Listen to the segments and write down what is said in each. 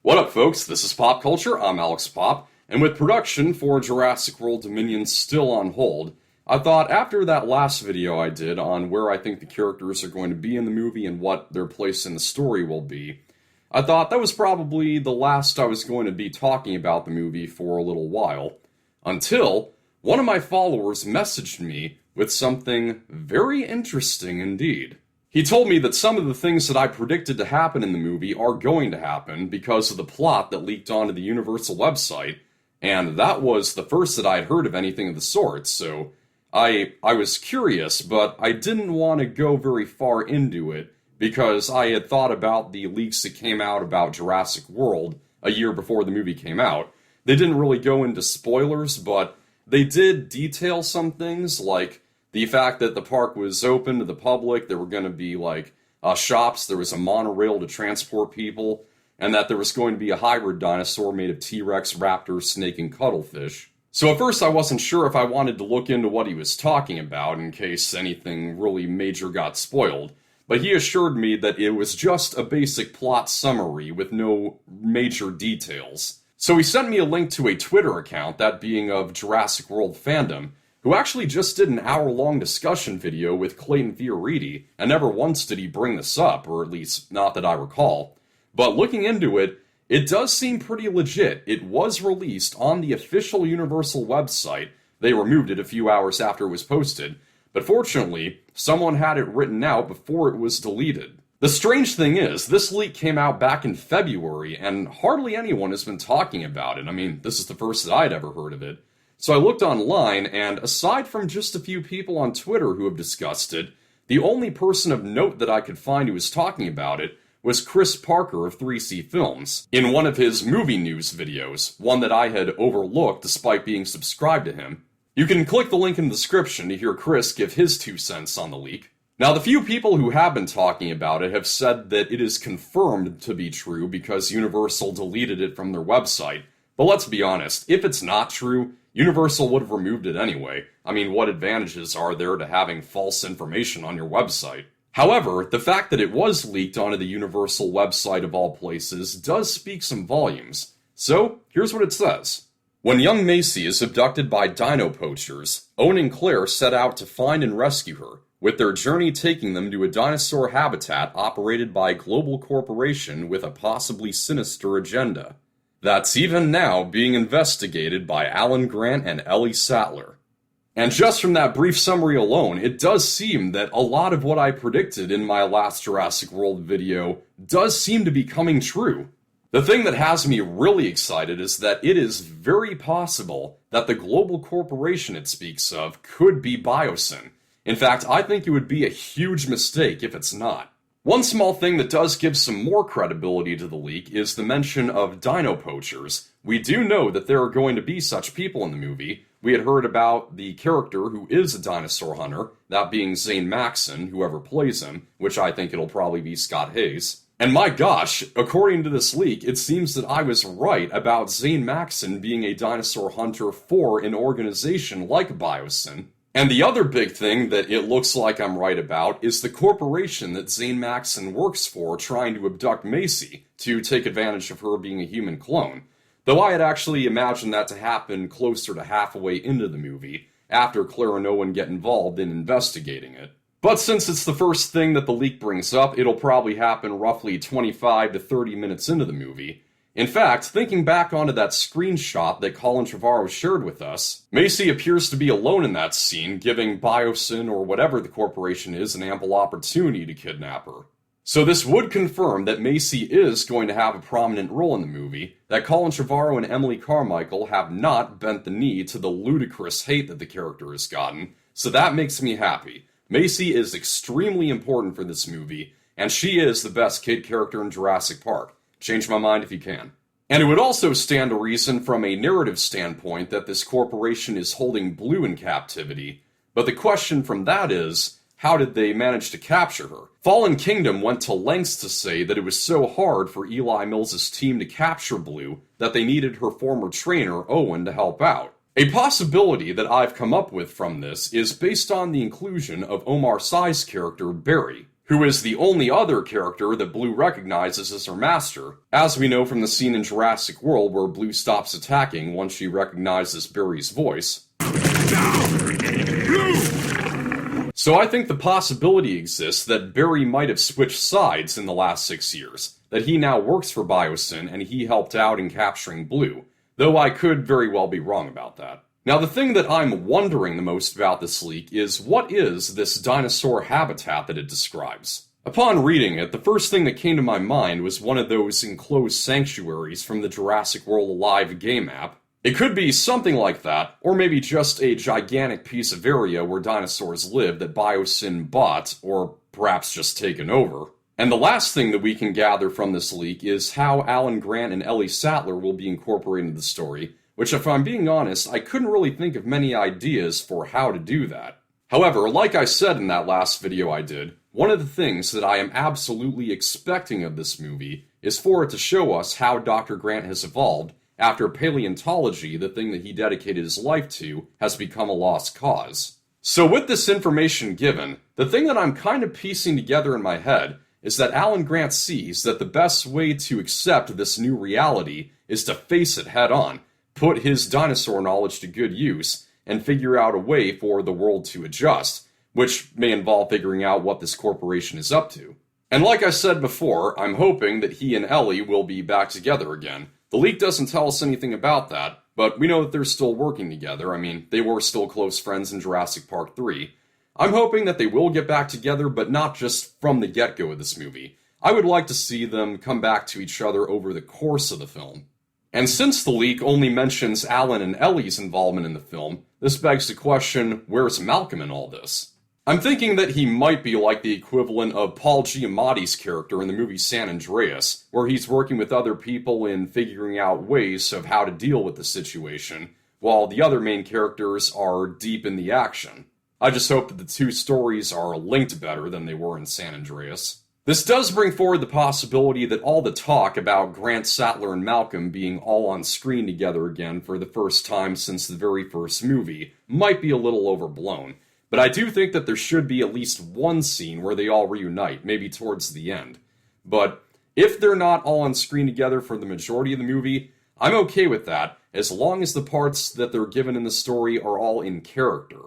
What up, folks? This is Pop Culture. I'm Alex Pop, and with production for Jurassic World Dominion still on hold, I thought after that last video I did on where I think the characters are going to be in the movie and what their place in the story will be, I thought that was probably the last I was going to be talking about the movie for a little while, until one of my followers messaged me with something very interesting indeed. He told me that some of the things that I predicted to happen in the movie are going to happen because of the plot that leaked onto the Universal website, and that was the first that I'd heard of anything of the sort, so I was curious, but I didn't want to go very far into it because I had thought about the leaks that came out about Jurassic World a year before the movie came out. They didn't really go into spoilers, but they did detail some things, like the fact that the park was open to the public, there were going to be, shops, there was a monorail to transport people, and that there was going to be a hybrid dinosaur made of T-Rex, raptor, snake, and cuttlefish. So at first I wasn't sure if I wanted to look into what he was talking about in case anything really major got spoiled, but he assured me that it was just a basic plot summary with no major details. So he sent me a link to a Twitter account, that being of Jurassic World Fandom, who actually just did an hour-long discussion video with Clayton Fioriti, and never once did he bring this up, or at least not that I recall. But looking into it, it does seem pretty legit. It was released on the official Universal website. They removed it a few hours after it was posted, but fortunately, someone had it written out before it was deleted. The strange thing is, this leak came out back in February, and hardly anyone has been talking about it. I mean, this is the first that I'd ever heard of it. So I looked online, and aside from just a few people on Twitter who have discussed it, the only person of note that I could find who was talking about it was Chris Parker of 3C Films, in one of his movie news videos, one that I had overlooked despite being subscribed to him. You can click the link in the description to hear Chris give his 2 cents on the leak. Now, the few people who have been talking about it have said that it is confirmed to be true because Universal deleted it from their website. But let's be honest, if it's not true, Universal would have removed it anyway. I mean, what advantages are there to having false information on your website? However, the fact that it was leaked onto the Universal website of all places does speak some volumes. So, here's what it says. When young Macy is abducted by dino poachers, Owen and Claire set out to find and rescue her, with their journey taking them to a dinosaur habitat operated by a global corporation with a possibly sinister agenda. That's even now being investigated by Alan Grant and Ellie Sattler. And just from that brief summary alone, it does seem that a lot of what I predicted in my last Jurassic World video does seem to be coming true. The thing that has me really excited is that it is very possible that the global corporation it speaks of could be Biosyn. In fact, I think it would be a huge mistake if it's not. One small thing that does give some more credibility to the leak is the mention of dino poachers. We do know that there are going to be such people in the movie. We had heard about the character who is a dinosaur hunter, that being Zane Maxson, whoever plays him, which I think it'll probably be Scott Hayes. And my gosh, according to this leak, it seems that I was right about Zane Maxson being a dinosaur hunter for an organization like Biosyn. And the other big thing that it looks like I'm right about is the corporation that Zane Maxson works for trying to abduct Macy to take advantage of her being a human clone. Though I had actually imagined that to happen closer to halfway into the movie, after Claire and Owen get involved in investigating it. But since it's the first thing that the leak brings up, it'll probably happen roughly 25 to 30 minutes into the movie. In fact, thinking back onto that screenshot that Colin Trevorrow shared with us, Macy appears to be alone in that scene, giving Biosyn or whatever the corporation is an ample opportunity to kidnap her. So this would confirm that Macy is going to have a prominent role in the movie, that Colin Trevorrow and Emily Carmichael have not bent the knee to the ludicrous hate that the character has gotten, so that makes me happy. Macy is extremely important for this movie, and she is the best kid character in Jurassic Park. Change my mind if you can. And it would also stand to reason from a narrative standpoint that this corporation is holding Blue in captivity, but the question from that is, how did they manage to capture her? Fallen Kingdom went to lengths to say that it was so hard for Eli Mills' team to capture Blue that they needed her former trainer, Owen, to help out. A possibility that I've come up with from this is based on the inclusion of Omar Sy's character, Barry, who is the only other character that Blue recognizes as her master, as we know from the scene in Jurassic World where Blue stops attacking once she recognizes Barry's voice. So I think the possibility exists that Barry might have switched sides in the last 6 years, that he now works for Biosyn and he helped out in capturing Blue, though I could very well be wrong about that. Now the thing that I'm wondering the most about this leak is what is this dinosaur habitat that it describes? Upon reading it, the first thing that came to my mind was one of those enclosed sanctuaries from the Jurassic World Alive game app. It could be something like that, or maybe just a gigantic piece of area where dinosaurs live that Biosyn bought, or perhaps just taken over. And the last thing that we can gather from this leak is how Alan Grant and Ellie Sattler will be incorporated into the story, which if I'm being honest, I couldn't really think of many ideas for how to do that. However, like I said in that last video I did, one of the things that I am absolutely expecting of this movie is for it to show us how Dr. Grant has evolved after paleontology, the thing that he dedicated his life to, has become a lost cause. So with this information given, the thing that I'm kind of piecing together in my head is that Alan Grant sees that the best way to accept this new reality is to face it head on, put his dinosaur knowledge to good use, and figure out a way for the world to adjust, which may involve figuring out what this corporation is up to. And like I said before, I'm hoping that he and Ellie will be back together again. The leak doesn't tell us anything about that, but we know that they're still working together. I mean, they were still close friends in Jurassic Park 3. I'm hoping that they will get back together, but not just from the get-go of this movie. I would like to see them come back to each other over the course of the film. And since the leak only mentions Alan and Ellie's involvement in the film, this begs the question, where's Malcolm in all this? I'm thinking that he might be like the equivalent of Paul Giamatti's character in the movie San Andreas, where he's working with other people in figuring out ways of how to deal with the situation, while the other main characters are deep in the action. I just hope that the two stories are linked better than they were in San Andreas. This does bring forward the possibility that all the talk about Grant, Sattler, and Malcolm being all on screen together again for the first time since the very first movie might be a little overblown. But I do think that there should be at least one scene where they all reunite, maybe towards the end. But if they're not all on screen together for the majority of the movie, I'm okay with that, as long as the parts that they're given in the story are all in character.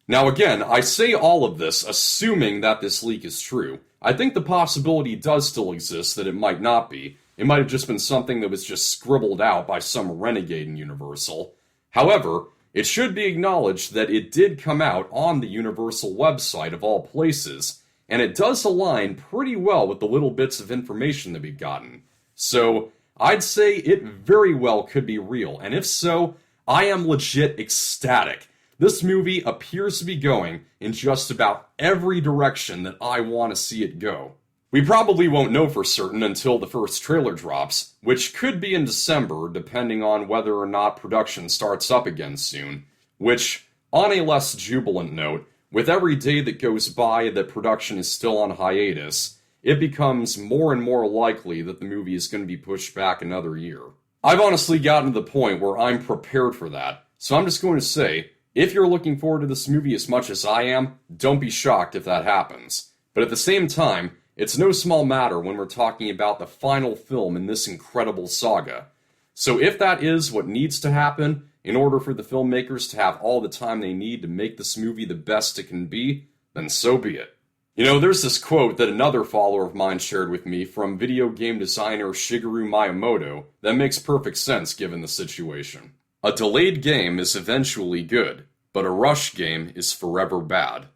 Now again, I say all of this assuming that this leak is true. I think the possibility does still exist that it might not be. It might have just been something that was just scribbled out by some renegade in Universal. However, it should be acknowledged that it did come out on the Universal website of all places, and it does align pretty well with the little bits of information that we've gotten. So, I'd say it very well could be real, and if so, I am legit ecstatic. This movie appears to be going in just about every direction that I want to see it go. We probably won't know for certain until the first trailer drops, which could be in December depending on whether or not production starts up again soon, which, on a less jubilant note, with every day that goes by that production is still on hiatus, it becomes more and more likely that the movie is going to be pushed back another year. I've honestly gotten to the point where I'm prepared for that, so I'm just going to say, if you're looking forward to this movie as much as I am, don't be shocked if that happens. But at the same time, it's no small matter when we're talking about the final film in this incredible saga. So if that is what needs to happen, in order for the filmmakers to have all the time they need to make this movie the best it can be, then so be it. You know, there's this quote that another follower of mine shared with me from video game designer Shigeru Miyamoto that makes perfect sense given the situation. A delayed game is eventually good, but a rush game is forever bad.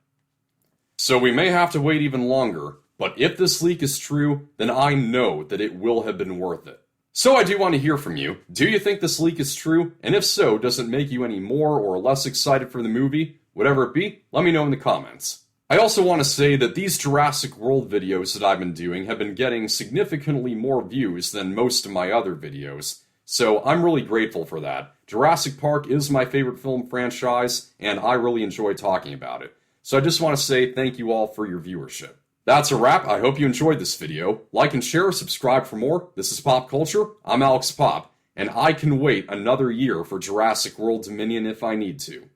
So we may have to wait even longer, but if this leak is true, then I know that it will have been worth it. So I do want to hear from you. Do you think this leak is true? And if so, does it make you any more or less excited for the movie? Whatever it be, let me know in the comments. I also want to say that these Jurassic World videos that I've been doing have been getting significantly more views than most of my other videos, so I'm really grateful for that. Jurassic Park is my favorite film franchise, and I really enjoy talking about it. So I just want to say thank you all for your viewership. That's a wrap. I hope you enjoyed this video. Like and share, subscribe for more. This is Pop Culture. I'm Alex Pop, and I can wait another year for Jurassic World Dominion if I need to.